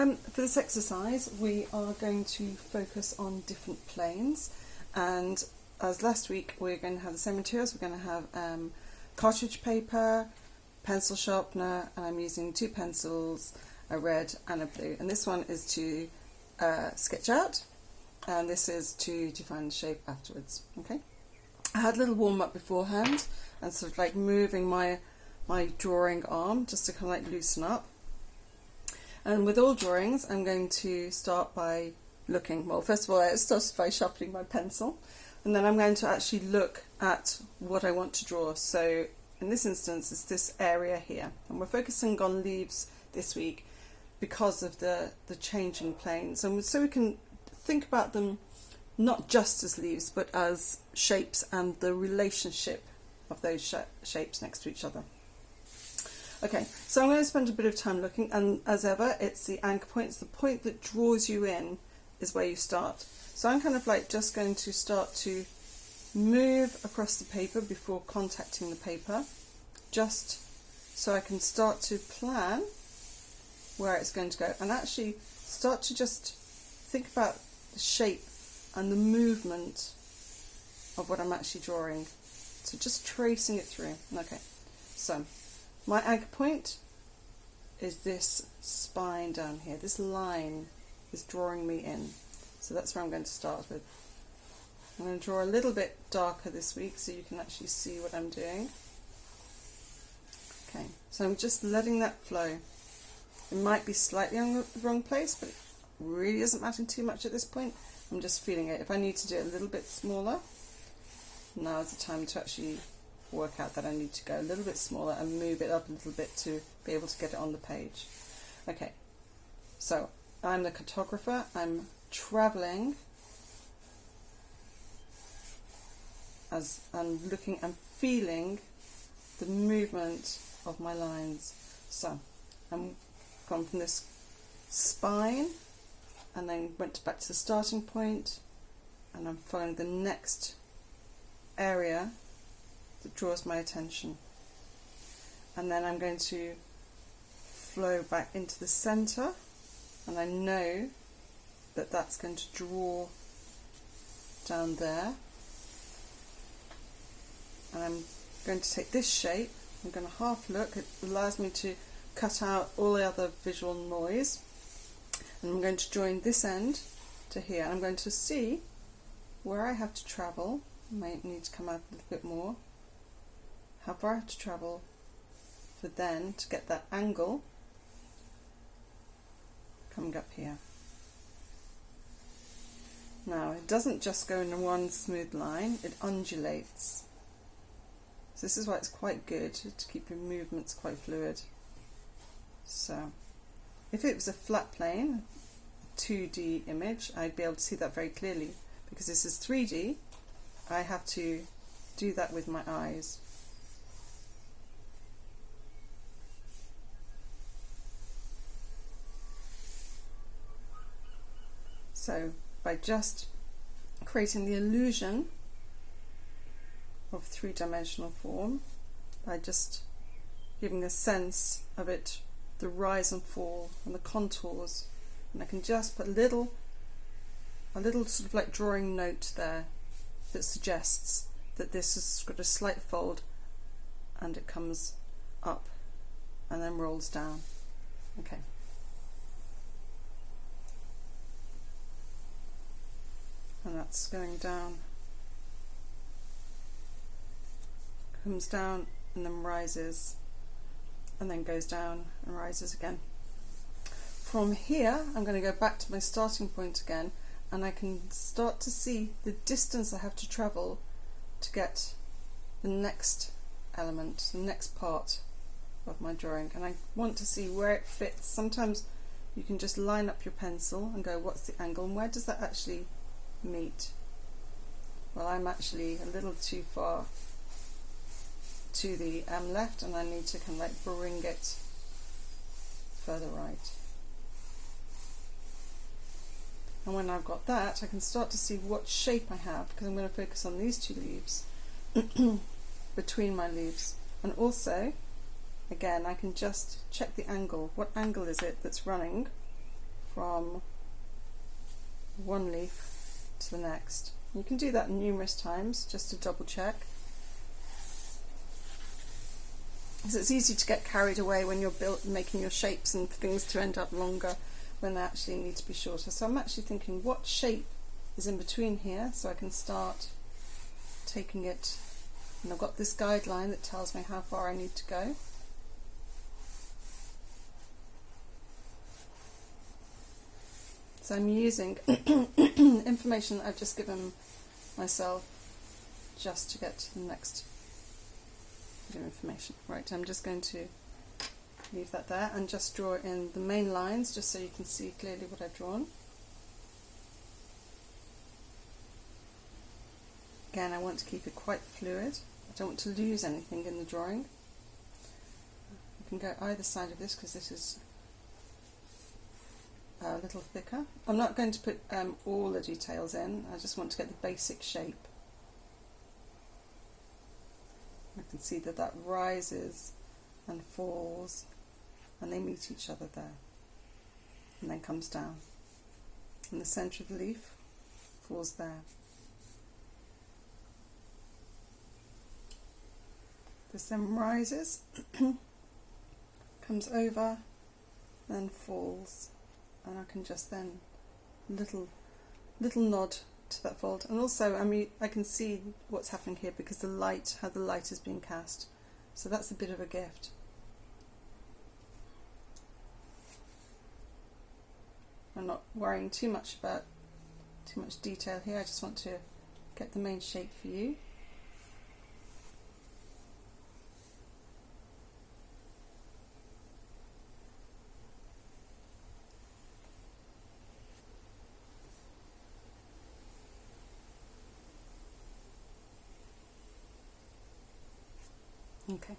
For this exercise we are going to focus on different planes, and as last week we're going to have the same materials. We're going to have cartridge paper, pencil sharpener, and I'm using two pencils, a red and a blue, and this one is to sketch out and this is to define the shape afterwards. Okay, I had a little warm up beforehand and sort of like moving my drawing arm just to kind of like loosen up. And with all drawings, I'm going to start by looking. Well, first of all, I started by sharpening my pencil, and then I'm going to actually look at what I want to draw. So in this instance, it's this area here, and we're focusing on leaves this week because of the changing planes, and so we can think about them not just as leaves, but as shapes and the relationship of those shapes next to each other. Okay, so I'm going to spend a bit of time looking, and as ever, it's the anchor point. It's the point that draws you in is where you start. So I'm kind of like just going to start to move across the paper before contacting the paper, just so I can start to plan where it's going to go, and actually start to just think about the shape and the movement of what I'm actually drawing. So just tracing it through. Okay, so my anchor point is this spine down here. This line is drawing me in. So that's where I'm going to start with. I'm going to draw a little bit darker this week so you can actually see what I'm doing. Okay, so I'm just letting that flow. It might be slightly on the wrong place, but it really isn't mattering too much at this point. I'm just feeling it. If I need to do it a little bit smaller, now is the time to actually work out that I need to go a little bit smaller and move it up a little bit to be able to get it on the page. Okay, so I'm the cartographer. I'm travelling as I'm looking and feeling the movement of my lines. So I'm gone from this spine and then went back to the starting point, and I'm following the next area that draws my attention, and then I'm going to flow back into the centre, and I know that that's going to draw down there, and I'm going to take this shape. I'm going to half look. It allows me to cut out all the other visual noise, and I'm going to join this end to here. I'm going to see where I have to travel. I might need to come out a little bit more. How far I have to travel for then to get that angle coming up here. Now it doesn't just go in one smooth line, it undulates. So this is why it's quite good to keep your movements quite fluid. So if it was a flat plane, a 2D image, I'd be able to see that very clearly. Because this is 3D, I have to do that with my eyes. So by just creating the illusion of three-dimensional form, by just giving a sense of it, the rise and fall and the contours, and I can just put a little sort of like drawing note there that suggests that this has got a slight fold and it comes up and then rolls down. Okay. And that's going down, comes down and then rises, and then goes down and rises again. From here I'm going to go back to my starting point again, and I can start to see the distance I have to travel to get the next element, the next part of my drawing, and I want to see where it fits. Sometimes you can just line up your pencil and go, what's the angle and where does that actually meet? Well, I'm actually a little too far to the left, and I need to kind of like bring it further right. And when I've got that, I can start to see what shape I have, because I'm going to focus on these two leaves between my leaves. And also, again, I can just check the angle. What angle is it that's running from one leaf to the next. You can do that numerous times just to double check. Because it's easy to get carried away when you're making your shapes and things to end up longer when they actually need to be shorter. So I'm actually thinking, what shape is in between here, so I can start taking it, and I've got this guideline that tells me how far I need to go. So I'm using information that I've just given myself just to get to the next bit of information. Right, I'm just going to leave that there and just draw in the main lines just so you can see clearly what I've drawn. Again, I want to keep it quite fluid. I don't want to lose anything in the drawing. You can go either side of this because this is a little thicker. I'm not going to put all the details in, I just want to get the basic shape. I can see that that rises and falls and they meet each other there and then comes down. And the centre of the leaf falls there. This then rises, comes over, then falls, and I can just then little nod to that fold. And also, I mean, I can see what's happening here because the light, how the light is being cast. So that's a bit of a gift. I'm not worrying too much about too much detail here. I just want to get the main shape for you. Okay.